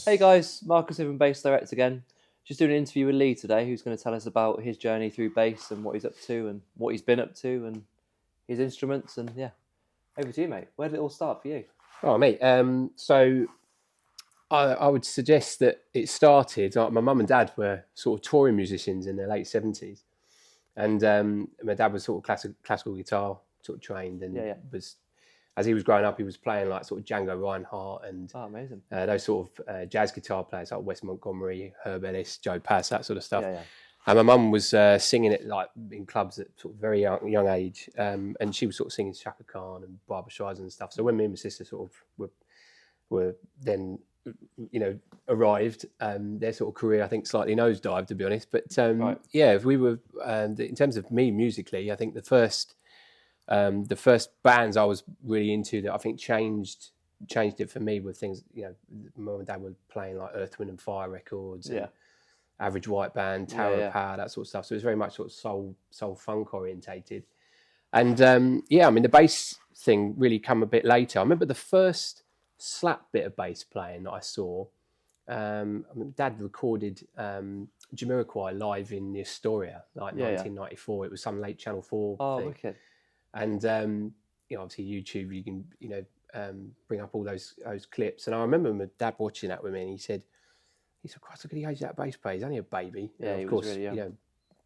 Hey guys, Marcus here from Bass Direct again. Just doing an interview with Lee today, who's going to tell us about his journey through bass and what he's up to and what he's been up to and his instruments. And yeah, over to you, mate. Where did it all start for you? Oh, mate. So I would suggest that it started. My mum and dad were sort of touring musicians in their late 70s, and my dad was sort of classical guitar sort of trained, and was, as he was growing up, he was playing like sort of Django Reinhardt and amazing. Those sort of jazz guitar players like Wes Montgomery, Herb Ellis, Joe Pass, that sort of stuff. And my mum was singing it like in clubs at sort of very young age, and she was sort of singing Shaka Khan and Barbra Streisand and stuff. So when me and my sister sort of were then, arrived, their sort of career, I think, slightly nosedived, to be honest. But yeah, if we were in terms of me musically, I think the first bands I was really into that I think changed it for me were things, mum and dad were playing like Earth, Wind and Fire records, and Average White Band, Tower of Power, that sort of stuff. So it was very much sort of soul funk orientated. And the bass thing really come a bit later. I remember the first slap bit of bass playing that I saw. Dad recorded Jamiroquai live in the Astoria, like 1994. It was some late Channel 4 thing. Wicked. And obviously YouTube, you can bring up all those clips. And I remember my dad watching that with me, and he said, "Christ, look at the age of that bass player. He's only a baby." Yeah, and of course, really young.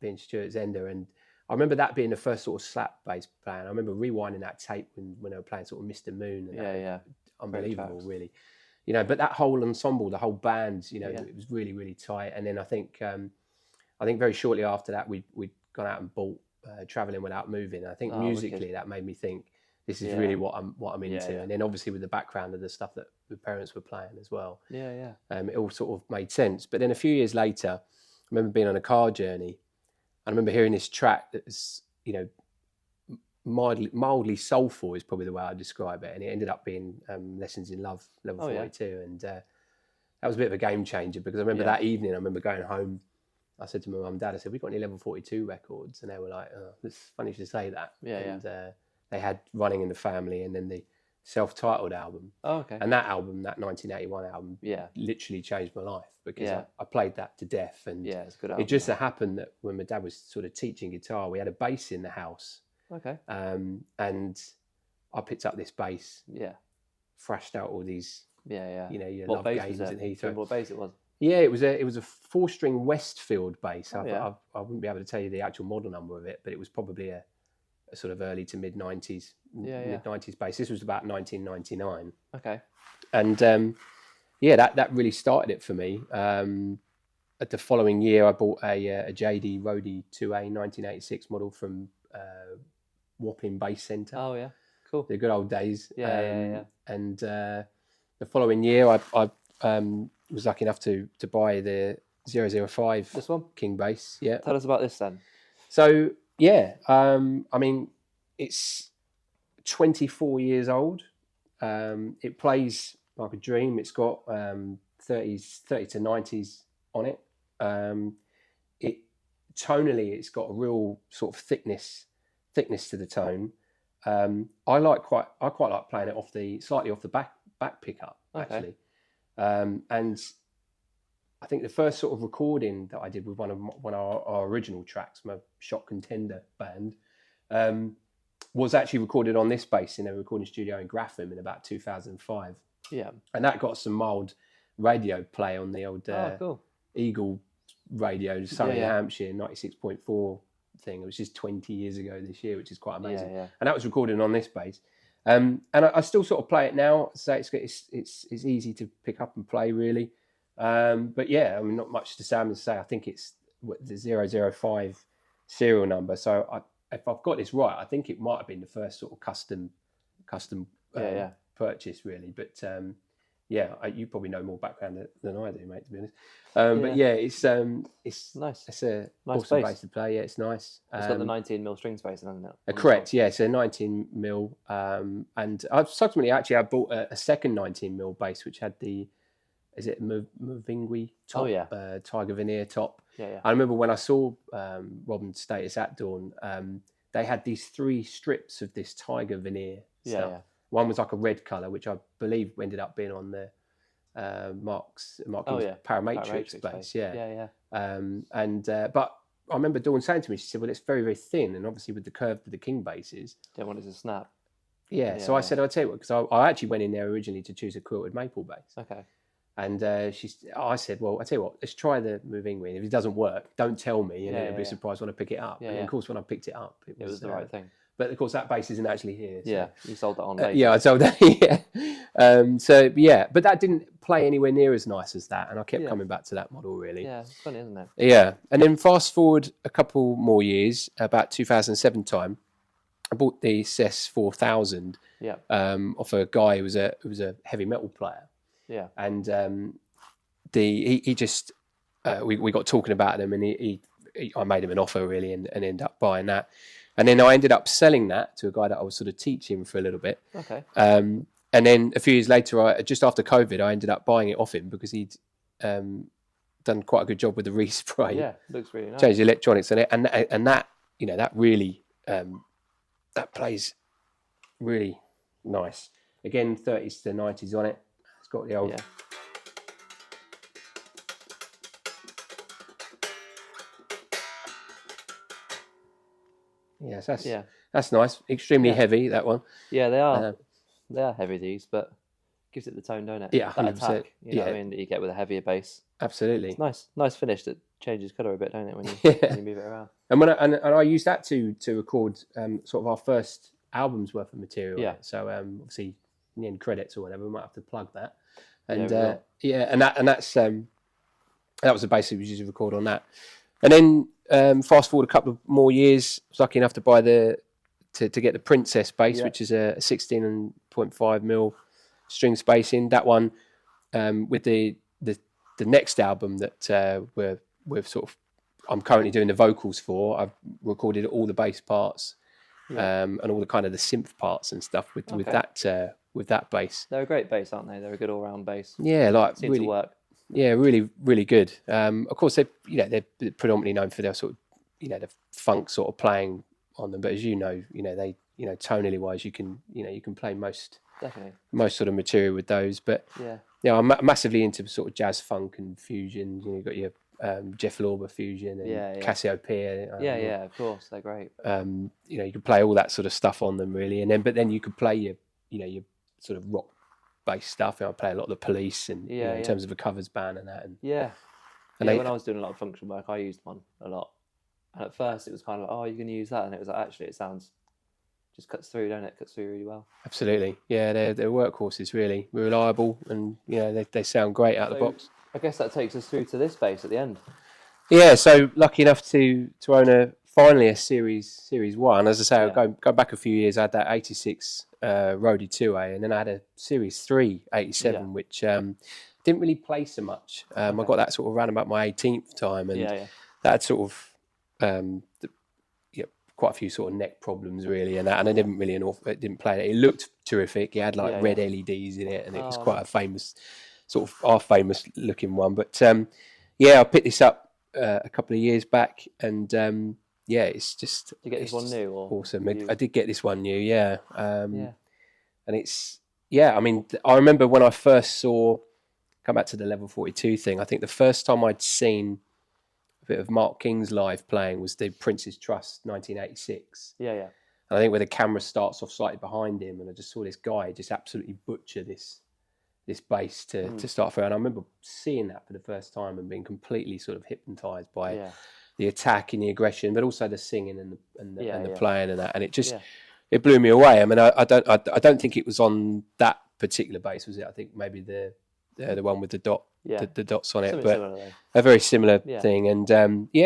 being Stuart Zender. And I remember that being the first sort of slap bass player. I remember rewinding that tape when they were playing sort of Mr. Moon. And unbelievable, really. But that whole ensemble, the whole band, it was really, really tight. And then I think very shortly after that, we'd gone out and bought Traveling Without Moving. I think musically wicked. That made me think this is really what I'm into. And then obviously with the background of the stuff that the parents were playing as well. It all sort of made sense. But then a few years later, I remember being on a car journey. I remember hearing this track that was, mildly soulful is probably the way I describe it. And it ended up being Lessons in Love, level 42. And that was a bit of a game changer, because I remember that evening, I remember going home. I said to my mum and dad, I said, "We got any level 42 records?" And they were like, "Oh, it's funny you should say that." They had Running in the Family and then the self-titled album. And that album, that 1981 album, literally changed my life, because I played that to death. And it's a good album. It just so happened that when my dad was sort of teaching guitar, we had a bass in the house. And I picked up this bass. Thrashed out all these. Your what love games and Heathrow. What bass it was? Yeah, it was a 4-string Westfield bass. I wouldn't be able to tell you the actual model number of it, but it was probably a sort of early to mid 90s bass. This was about 1999. And that really started it for me. At the following year, I bought a Jaydee Roadie 2A 1986 model from Wapping Bass Centre. Cool. The good old days. And the following year, I was lucky enough to buy the 005. This one? King bass. Tell us about this then. So, it's 24 years old. It plays like a dream. It's got 30 to 90s on it. Tonally, it's got a real sort of thickness to the tone. I quite like playing it slightly off the back pickup, actually. And I think the first sort of recording that I did with one of our original tracks, my Shot Contender band, was actually recorded on this bass in a recording studio in Grapham in about 2005. And that got some mild radio play on the old Eagle radio, Surrey, Hampshire, 96.4 thing. It was just 20 years ago this year, which is quite amazing. And that was recorded on this bass. And I still sort of play it now. So it's easy to pick up and play, really. But not much to say. I think it's the 005 serial number. So if I've got this right, I think it might have been the first sort of custom purchase, really. But you probably know more background than I do, mate, to be honest. But it's nice. It's a nice awesome bass to play. Yeah, it's nice. It's got the 19mm string space, hasn't it? Correct. Yeah, so 19mm. And I've subsequently I bought a second 19mm bass, which had the Mavingui top, Tiger veneer top. I remember when I saw Robin's Status at Dawn, they had these 3 strips of this Tiger veneer stuff. One was like a red colour, which I believe ended up being on the Mark Oh King's yeah, Parametrics bass. Yeah. Yeah. But I remember Dawn saying to me, she said, "Well, it's very, very thin, and obviously with the curve that the King bass is, Don't want it to snap." Yeah. So I said, "I'll tell you what," because I actually went in there originally to choose a quilted maple bass. Okay. And I said, "Well, I tell you what, let's try the moving wing. If it doesn't work, don't tell me, and it'll be a surprise when I pick it up." And of course, when I picked it up, it was the right thing. But of course, that bass isn't actually here. So. Yeah, you sold that on later. Yeah, I sold that. Yeah. But that didn't play anywhere near as nice as that, and I kept coming back to that model really. Yeah, it's funny, isn't it? Yeah, and then fast forward a couple more years, about 2007 time, I bought the CS 4000. Yeah. Off a guy who was a heavy metal player. Yeah. And he just we got talking about them, and I made him an offer really, and ended up buying that. And then I ended up selling that to a guy that I was sort of teaching for a little bit. Okay. And then a few years later, just after COVID, I ended up buying it off him because he'd done quite a good job with the respray. Yeah, looks really nice. Changed the electronics on it, and that that really that plays really nice. Again, 30s to 90s on it. It's got the old. Yeah. Yes, that's nice. Extremely heavy, that one. Yeah, they are. They are heavy, these, but gives it the tone, don't it? Yeah, 100%. Attack, you know what I mean, that you get with a heavier bass. Absolutely. It's nice finish that changes colour a bit, don't it, when you move it around. And I used that to record sort of our first album's worth of material. Yeah. So obviously, in the end credits or whatever, we might have to plug that. And that was the bass we used to record on that. And then fast forward a couple of more years, I was lucky enough to buy to get the Princess bass, which is a 16.5mm string spacing. That one with the next album that we're sort of, I'm currently doing the vocals for. I've recorded all the bass parts and all the kind of the synth parts and stuff with that bass. They're a great bass, aren't they? They're a good all-round bass. Yeah, like Seem to work. Yeah, really, really good. Of course, they're predominantly known for their sort of the funk sort of playing on them. But as you know, they tonally wise, you can play most sort of material with those. But I'm massively into sort of jazz funk and fusion. You've got your Jeff Lorber fusion and Cassiopeia. Yeah, of course, they're great. You can play all that sort of stuff on them really, and then you could play your sort of rock based stuff. I play a lot of the Police and in terms of a covers band and that. And when I was doing a lot of function work, I used one a lot. And at first, it was kind of like, oh, you're going to use that, and it was like, actually, it sounds just cuts through, don't it? Cuts through really well. Absolutely, yeah. They're workhorses, really reliable, and they sound great out of the box. I guess that takes us through to this bass at the end. Yeah, so lucky enough to own finally a Series 1. As I say, go back a few years, I had that 86 Roadie 2A, and then I had a Series 3 87, which didn't really play so much. I got that sort of around about my 18th time, and that had sort of quite a few sort of neck problems really, and I didn't really it didn't play. It looked terrific. It had like red LEDs in it, and it was quite a famous sort of our famous looking one. But I picked this up a couple of years back, and it's just. Did you get this one new? Or awesome. I did get this one new, and it's I mean, I remember when I first saw. Come back to the Level 42 thing. I think the first time I'd seen a bit of Mark King's live playing was the Prince's Trust 1986. Yeah. And I think where the camera starts off slightly behind him, and I just saw this guy just absolutely butcher this bass to start for. And I remember seeing that for the first time and being completely sort of hypnotised by the attack and the aggression, but also the singing and the playing and that. And it just it blew me away. I mean, I don't think it was on that particular bass, was it? I think maybe the one with the dots on it, but a very similar thing. And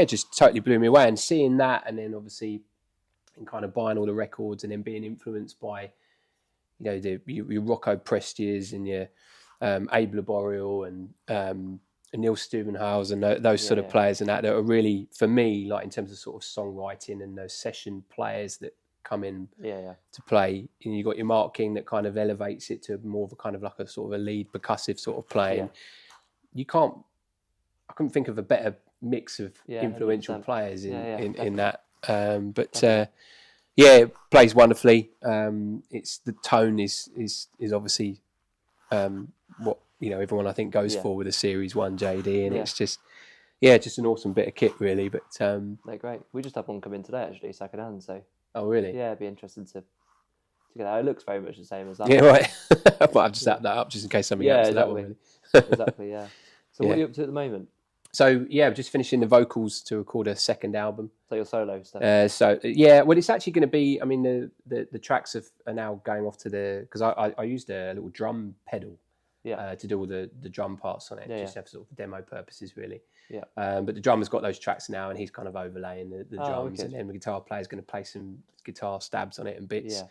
just totally blew me away. And seeing that, and then obviously, and kind of buying all the records, and then being influenced by, your Rocco Prestiges and your Abe Laboriel and Neil Stubenhaus and those sort of players and that are really, for me, like in terms of sort of songwriting and those session players that come in to play. And you've got your Mark King that kind of elevates it to more of a kind of like a sort of a lead percussive sort of playing. I couldn't think of a better mix of influential 100%. Players in that. It plays wonderfully. It's the tone is obviously what everyone I think goes Yeah. for with a Series 1 Jaydee, and Yeah. it's just just an awesome bit of kit really. But they're great. We just had one come in today actually, second hand. So oh really? yeah, it'd be interesting to get that. It looks very much the same as that. Yeah, right. But I've just added that up just in case something happens to that one. Really. Exactly. Yeah. So what are you up to at the moment? So yeah, just finishing the vocals to record a second album. So your solo stuff. Well, it's actually going to be. I mean, the tracks are now going off to because I used a little drum pedal. Yeah. To do all the drum parts on it, Yeah, just have sort of demo purposes, really. Yeah. But the drummer's got those tracks now, and he's kind of overlaying the drums, wicked. and then the guitar player's going to play some guitar stabs on it and bits.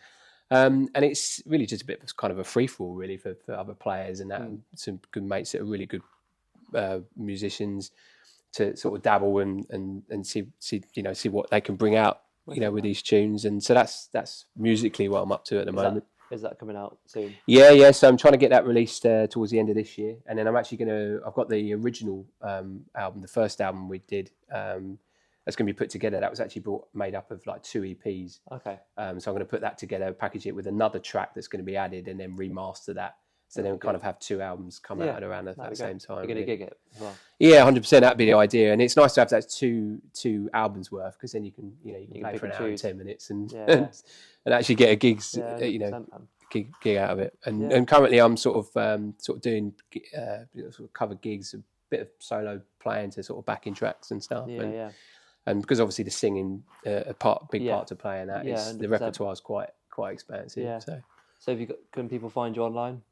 Yeah. And it's really just a bit of kind of a free for all, really, for other players and that, and some good mates that are really good musicians to sort of dabble and see what they can bring out, with these tunes. And so that's musically what I'm up to at the moment. Is that coming out soon? Yeah. So I'm trying to get that released towards the end of this year, and then I'm actually I've got the original album, the first album we did. That's going to be put together. That was actually made up of like 2 EPs. Okay. So I'm going to put that together, package it with another track that's going to be added, and then remaster that. So then we kind of have 2 albums come out around at the same time. You're going to gig it as well? Yeah, 100%. That'd be the idea, and it's nice to have that two albums worth, because then you can play for an hour and 10 minutes and actually get a gig out of it. And currently I'm sort of doing sort of cover gigs, a bit of solo playing to sort of backing tracks and stuff. And because obviously the singing big part to play in that is the repertoire is quite expansive. Yeah. So can people find you online?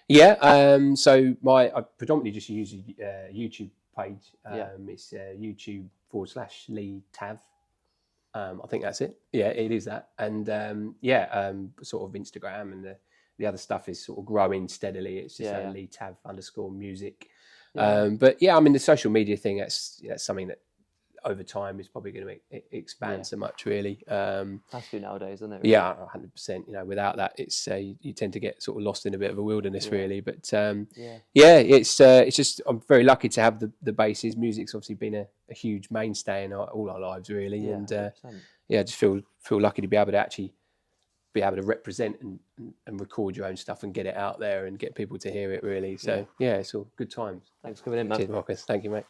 Yeah. So I predominantly just use a YouTube page. It's YouTube.com/Lee Tav. I think that's it. Yeah, it is that. And sort of Instagram and the other stuff is sort of growing steadily. It's just Lee Tav _music. But yeah, I mean the social media thing, that's something that over time is probably going to expand so much, really. Has to nowadays, isn't it? Really? Yeah, 100%. Without that, it's you tend to get sort of lost in a bit of a wilderness, really. But it's just I'm very lucky to have the bases. Music's obviously been a huge mainstay in all our lives, really. And I just feel lucky to be able to actually represent and record your own stuff and get it out there and get people to hear it, really. So it's all good times. Thanks for coming in, man. Cheers, Marcus. Thank you, mate.